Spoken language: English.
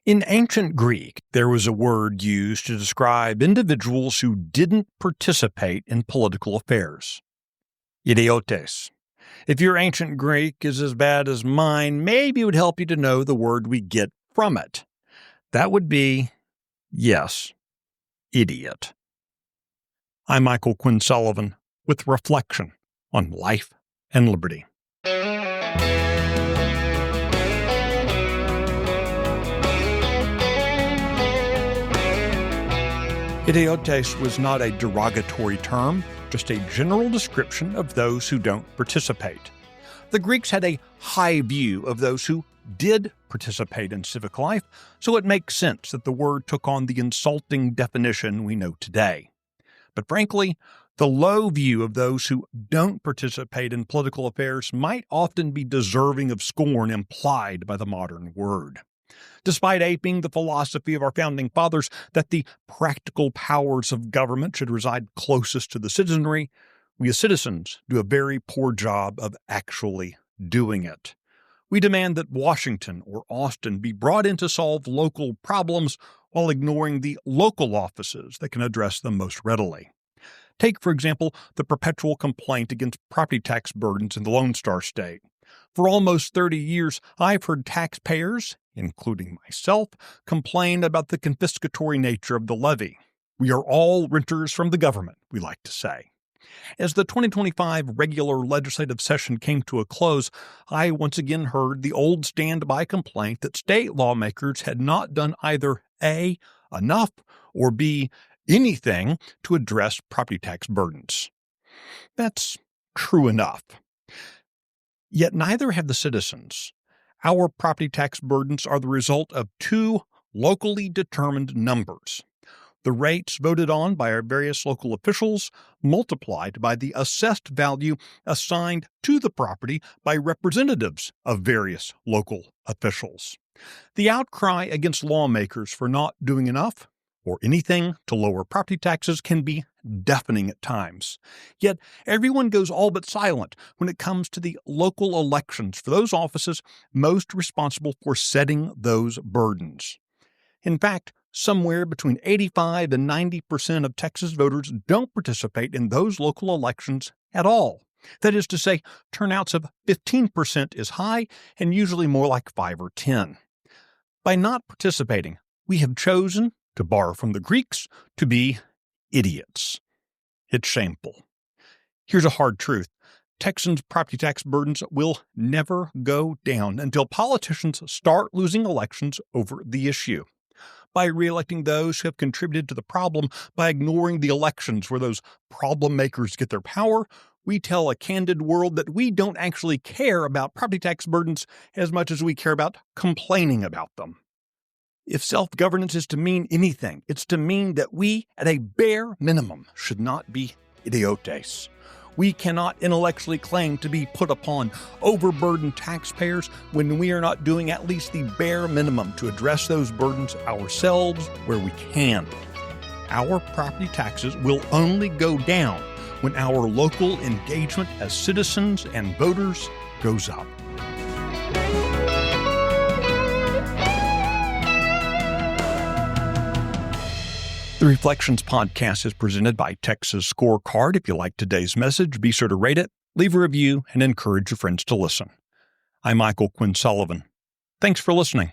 In ancient Greek, there was a word used to describe individuals who didn't participate in political affairs. Idiotes. If your ancient Greek is as bad as mine, maybe it would help you to know the word we get from it. That would be, yes, idiot. I'm Michael Quinn Sullivan with Reflection on Life and Liberty. Idiotes was not a derogatory term, just a general description of those who don't participate. The Greeks had a high view of those who did participate in civic life, so it makes sense that the word took on the insulting definition we know today. But frankly, the low view of those who don't participate in political affairs might often be deserving of scorn implied by the modern word. Despite aping the philosophy of our founding fathers that the practical powers of government should reside closest to the citizenry, we as citizens do a very poor job of actually doing it. We demand that Washington or Austin be brought in to solve local problems while ignoring the local offices that can address them most readily. Take, for example, the perpetual complaint against property tax burdens in the Lone Star State. For almost 30 years, I've heard taxpayers, including myself, complain about the confiscatory nature of the levy. We are all renters from the government, we like to say. As the 2025 regular legislative session came to a close, I once again heard the old standby complaint that state lawmakers had not done either A, enough, or B, anything to address property tax burdens. That's true enough. Yet neither have the citizens. Our property tax burdens are the result of two locally determined numbers: the rates voted on by our various local officials multiplied by the assessed value assigned to the property by representatives of various local officials. The outcry against lawmakers for not doing enough or anything to lower property taxes can be deafening at times. Yet everyone goes all but silent when it comes to the local elections for those offices most responsible for setting those burdens. In fact, somewhere between 85 and 90% of Texas voters don't participate in those local elections at all. That is to say, turnouts of 15% is high and usually more like 5 or 10. By not participating, we have chosen, to borrow from the Greeks, to be idiots. It's shameful. Here's a hard truth. Texans' property tax burdens will never go down until politicians start losing elections over the issue. By reelecting those who have contributed to the problem, by ignoring the elections where those problem makers get their power, we tell a candid world that we don't actually care about property tax burdens as much as we care about complaining about them. If self-governance is to mean anything, it's to mean that we, at a bare minimum, should not be idiotes. We cannot intellectually claim to be put upon overburdened taxpayers when we are not doing at least the bare minimum to address those burdens ourselves where we can. Our property taxes will only go down when our local engagement as citizens and voters goes up. The Reflections podcast is presented by Texas Scorecard. If you like today's message, be sure to rate it, leave a review, and encourage your friends to listen. I'm Michael Quinn Sullivan. Thanks for listening.